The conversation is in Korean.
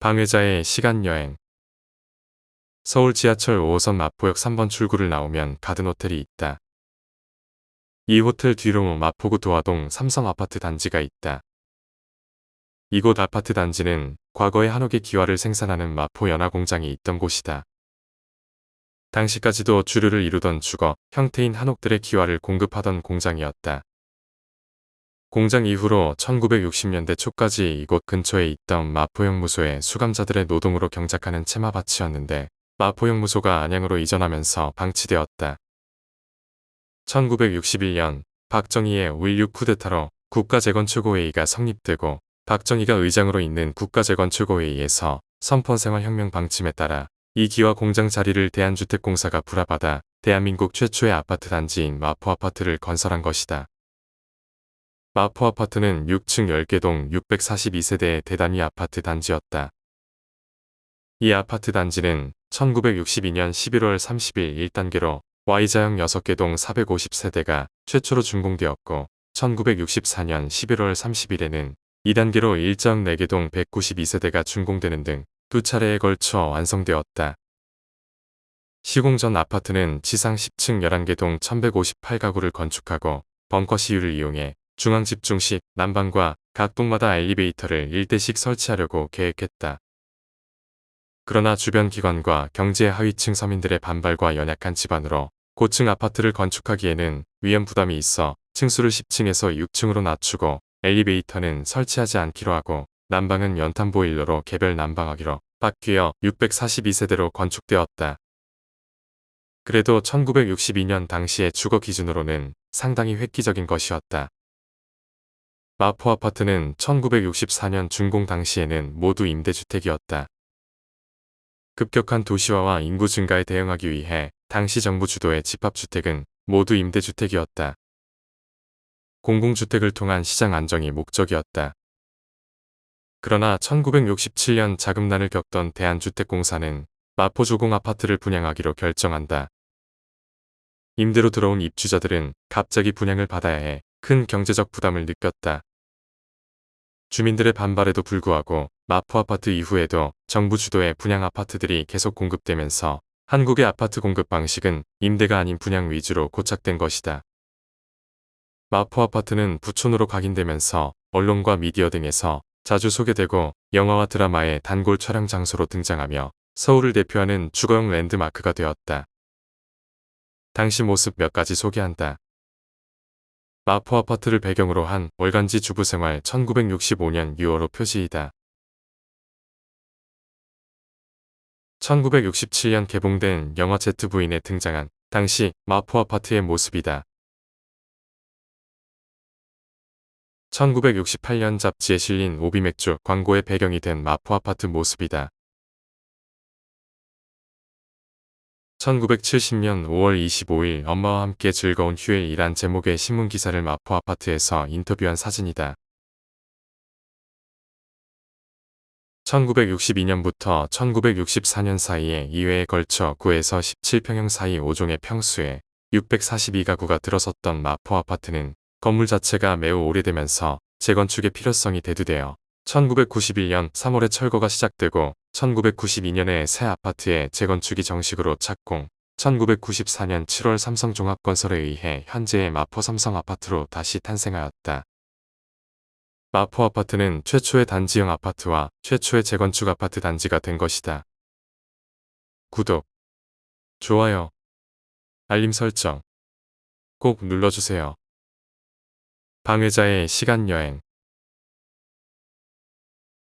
방회자의 시간여행. 서울 지하철 5호선 마포역 3번 출구를 나오면 가든 호텔이 있다. 이 호텔 뒤로 마포구 도화동 삼성아파트 단지가 있다. 이곳 아파트 단지는 과거에 한옥의 기와를 생산하는 마포 연화공장이 있던 곳이다. 당시까지도 주류를 이루던 주거 형태인 한옥들의 기와를 공급하던 공장이었다. 공장 이후로 1960년대 초까지 이곳 근처에 있던 마포형무소의 수감자들의 노동으로 경작하는 채마밭이었는데 마포형무소가 안양으로 이전하면서 방치되었다. 1961년 박정희의 5.16 쿠데타로 국가재건최고회의가 성립되고 박정희가 의장으로 있는 국가재건최고회의에서 선포생활혁명 방침에 따라 이 기와 공장 자리를 대한주택공사가 불화받아 대한민국 최초의 아파트 단지인 마포아파트를 건설한 것이다. 마포아파트는 6층 10개 동 642세대의 대단위 아파트 단지였다. 이 아파트 단지는 1962년 11월 30일 1단계로 Y자형 6개 동 450세대가 최초로 준공되었고 1964년 11월 30일에는 2단계로 일자형 4개 동 192세대가 준공되는 등 두 차례에 걸쳐 완성되었다. 시공 전 아파트는 지상 10층 11개 동 1158가구를 건축하고 벙커 시유를 이용해 중앙 집중식 난방과 각 동마다 엘리베이터를 1대씩 설치하려고 계획했다. 그러나 주변 기관과 경제 하위층 서민들의 반발과 연약한 집안으로 고층 아파트를 건축하기에는 위험 부담이 있어 층수를 10층에서 6층으로 낮추고 엘리베이터는 설치하지 않기로 하고 난방은 연탄 보일러로 개별 난방하기로 바뀌어 642세대로 건축되었다. 그래도 1962년 당시의 주거 기준으로는 상당히 획기적인 것이었다. 마포 아파트는 1964년 준공 당시에는 모두 임대주택이었다. 급격한 도시화와 인구 증가에 대응하기 위해 당시 정부 주도의 집합주택은 모두 임대주택이었다. 공공주택을 통한 시장 안정이 목적이었다. 그러나 1967년 자금난을 겪던 대한주택공사는 마포조공 아파트를 분양하기로 결정한다. 임대로 들어온 입주자들은 갑자기 분양을 받아야 해 큰 경제적 부담을 느꼈다. 주민들의 반발에도 불구하고 마포 아파트 이후에도 정부 주도의 분양 아파트들이 계속 공급되면서 한국의 아파트 공급 방식은 임대가 아닌 분양 위주로 고착된 것이다. 마포 아파트는 부촌으로 각인되면서 언론과 미디어 등에서 자주 소개되고 영화와 드라마의 단골 촬영 장소로 등장하며 서울을 대표하는 주거용 랜드마크가 되었다. 당시 모습 몇 가지 소개한다. 마포 아파트를 배경으로 한 월간지 주부생활 1965년 6월호 표지이다. 1967년 개봉된 영화 제트부인에 등장한 당시 마포 아파트의 모습이다. 1968년 잡지에 실린 오비맥주 광고의 배경이 된 마포 아파트 모습이다. 1970년 5월 25일 엄마와 함께 즐거운 휴일이란 제목의 신문기사를 마포 아파트에서 인터뷰한 사진이다. 1962년부터 1964년 사이에 2회에 걸쳐 9에서 17평형 사이 5종의 평수에 642가구가 들어섰던 마포 아파트는 건물 자체가 매우 오래되면서 재건축의 필요성이 대두되어 1991년 3월에 철거가 시작되고 1992년에 새 아파트의 재건축이 정식으로 착공, 1994년 7월 삼성종합건설에 의해 현재의 마포 삼성아파트로 다시 탄생하였다. 마포 아파트는 최초의 단지형 아파트와 최초의 재건축 아파트 단지가 된 것이다. 구독, 좋아요, 알림 설정 꼭 눌러주세요. 방회자의 시간여행.